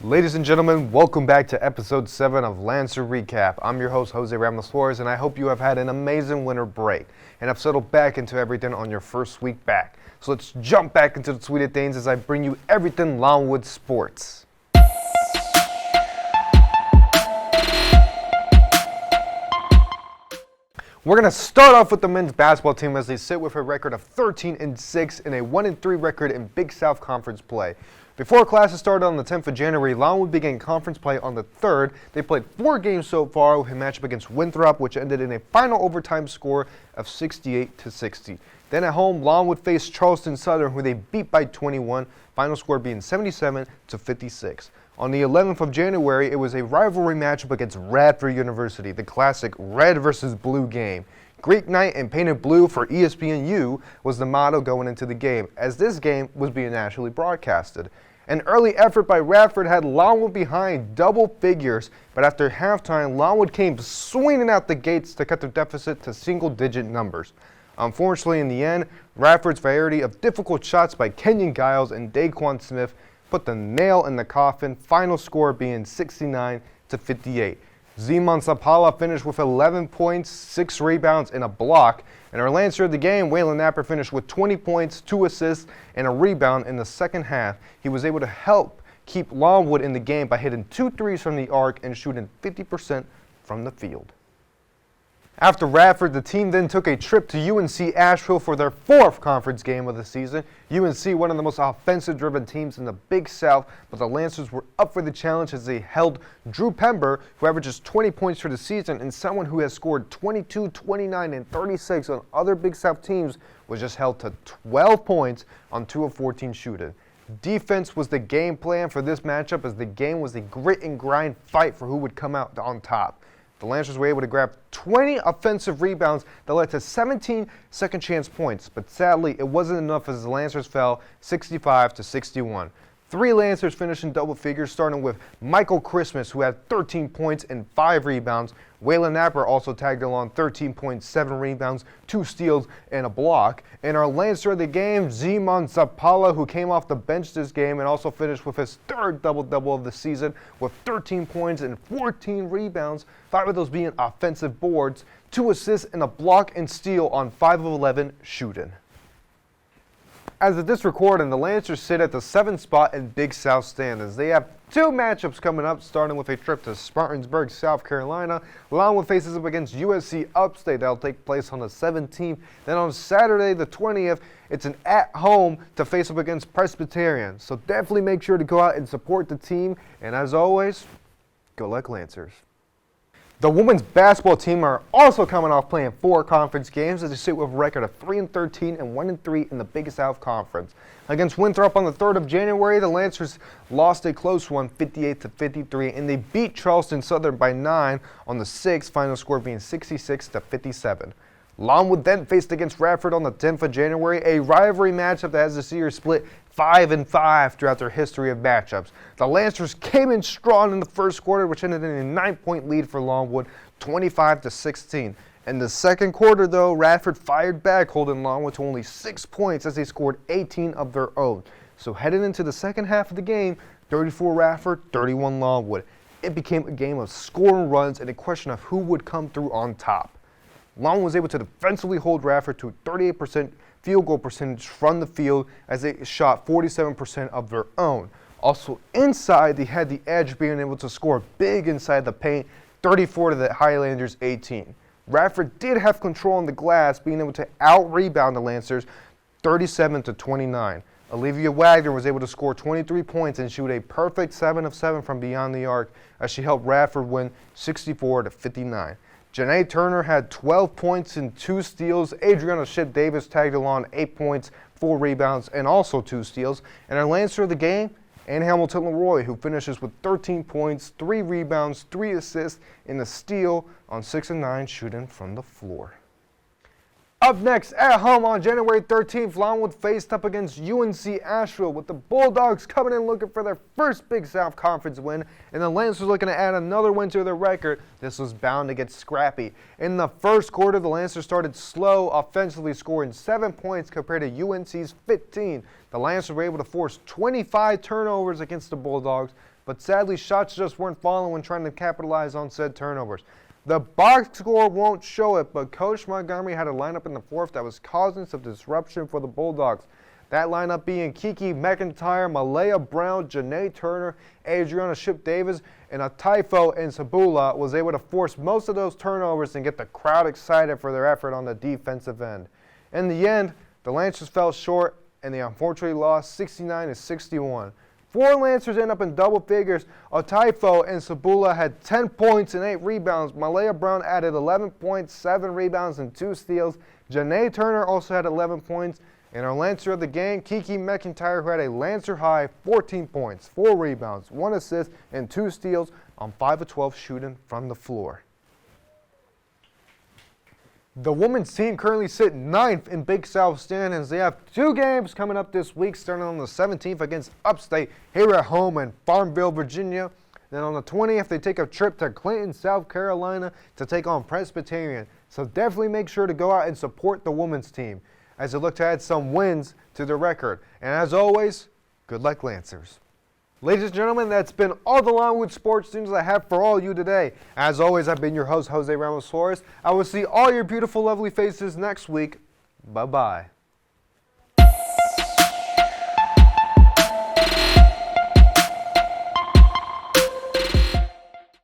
Ladies and gentlemen, welcome back to episode 7 of Lancer Recap. I'm your host, Jose Ramos Flores, and I hope you have had an amazing winter break and have settled back into everything on your first week back. So let's jump back into the sweet of things as I bring you everything Longwood sports. We're going to start off with the men's basketball team as they sit with a record of 13-6 and a 1-3 record in Big South Conference play. Before classes started on the 10th of January, Longwood began conference play on the 3rd. They played 4 games so far with a matchup against Winthrop, which ended in a final overtime score of 68-60. Then at home, Longwood faced Charleston Southern, who they beat by 21, final score being 77-56. On the 11th of January, it was a rivalry matchup against Radford University, the classic red versus blue game. Greek night and painted blue for ESPNU was the motto going into the game, as this game was being nationally broadcasted. An early effort by Radford had Longwood behind double figures, but after halftime, Longwood came swinging out the gates to cut their deficit to single-digit numbers. Unfortunately, in the end, Radford's variety of difficult shots by Kenyon Giles and Daquan Smith put the nail in the coffin, final score being 69-58. Zeman Zapala finished with 11 points, 6 rebounds, and a block. And our Lancer of the game, Waylon Napper, finished with 20 points, 2 assists, and a rebound in the second half. He was able to help keep Longwood in the game by hitting 2 threes from the arc and shooting 50% from the field. After Radford, the team then took a trip to UNC Asheville for their 4th conference game of the season. UNC, one of the most offensive-driven teams in the Big South, but the Lancers were up for the challenge as they held Drew Pember, who averages 20 points for the season, and someone who has scored 22, 29, and 36 on other Big South teams was just held to 12 points on 2 of 14 shooting. Defense was the game plan for this matchup as the game was a grit and grind fight for who would come out on top. The Lancers were able to grab 20 offensive rebounds that led to 17 second chance points, but sadly it wasn't enough as the Lancers fell 65-61. 3 Lancers finished in double figures, starting with Michael Christmas, who had 13 points and 5 rebounds. Waylon Napper also tagged along 13 points, 7 rebounds, 2 steals, and a block. And our Lancer of the game, Zeman Zapala, who came off the bench this game and also finished with his 3rd double-double of the season with 13 points and 14 rebounds, 5 of those being offensive boards, 2 assists, and a block and steal on 5 of 11 shooting. As of this recording, the Lancers sit at the 7th spot in Big South standings. They have 2 matchups coming up, starting with a trip to Spartansburg, South Carolina. Longwood faces up against USC Upstate. That'll take place on the 17th. Then on Saturday, the 20th, it's an at-home to face up against Presbyterian. So definitely make sure to go out and support the team. And as always, go like Lancers. The women's basketball team are also coming off playing 4 conference games as they sit with a record of 3-13 and 1-3 in the Big South Conference. Against Winthrop on the 3rd of January, the Lancers lost a close one, 58-53, and they beat Charleston Southern by 9 on the 6th, final score being 66-57. Longwood then faced against Radford on the 10th of January, a rivalry matchup that has the series split 5-5 throughout their history of matchups. The Lancers came in strong in the first quarter, which ended in a 9-point lead for Longwood, 25-16. In the second quarter, though, Radford fired back, holding Longwood to only 6 points as they scored 18 of their own. So heading into the second half of the game, 34 Radford, 31 Longwood. It became a game of scoring runs and a question of who would come through on top. Longwood was able to defensively hold Radford to a 38% field goal percentage from the field as they shot 47% of their own. Also inside, they had the edge, being able to score big inside the paint, 34 to the Highlanders 18. Radford did have control on the glass, being able to out-rebound the Lancers 37-29. Olivia Wagner was able to score 23 points and shoot a perfect 7 of 7 from beyond the arc as she helped Radford win 64-59. Janae Turner had 12 points and 2 steals. Adriana Ship Davis tagged along 8 points, 4 rebounds, and also 2 steals. And our Lancer of the game, Ann Hamilton Leroy, who finishes with 13 points, 3 rebounds, 3 assists, and a steal on 6 of 9 shooting from the floor. Up next, at home on January 13th, Longwood faced up against UNC Asheville, with the Bulldogs coming in looking for their first Big South Conference win, and the Lancers looking to add another win to their record. This was bound to get scrappy. In the first quarter, the Lancers started slow, offensively scoring 7 points compared to UNC's 15. The Lancers were able to force 25 turnovers against the Bulldogs, but sadly shots just weren't falling when trying to capitalize on said turnovers. The box score won't show it, but Coach Montgomery had a lineup in the fourth that was causing some disruption for the Bulldogs. That lineup being Kiki McIntyre, Malaya Brown, Janae Turner, Adriana Ship-Davis, and Ataifo and Sabula was able to force most of those turnovers and get the crowd excited for their effort on the defensive end. In the end, the Lancers fell short, and they unfortunately lost 69-61. 4 Lancers end up in double figures. Ataifo and Sabula had 10 points and 8 rebounds. Malaya Brown added 11 points, 7 rebounds, and 2 steals. Janae Turner also had 11 points. And our Lancer of the game, Kiki McIntyre, who had a Lancer high 14 points, 4 rebounds, 1 assist, and 2 steals on 5 of 12 shooting from the floor. The women's team currently sit 9th in Big South standings. They have 2 games coming up this week, starting on the 17th against Upstate here at home in Farmville, Virginia. Then on the 20th, they take a trip to Clinton, South Carolina to take on Presbyterian. So definitely make sure to go out and support the women's team as they look to add some wins to their record. And as always, good luck, Lancers. Ladies and gentlemen, that's been all the Longwood sports news I have for all you today. As always, I've been your host, Jose Ramos Flores. I will see all your beautiful, lovely faces next week. Bye-bye.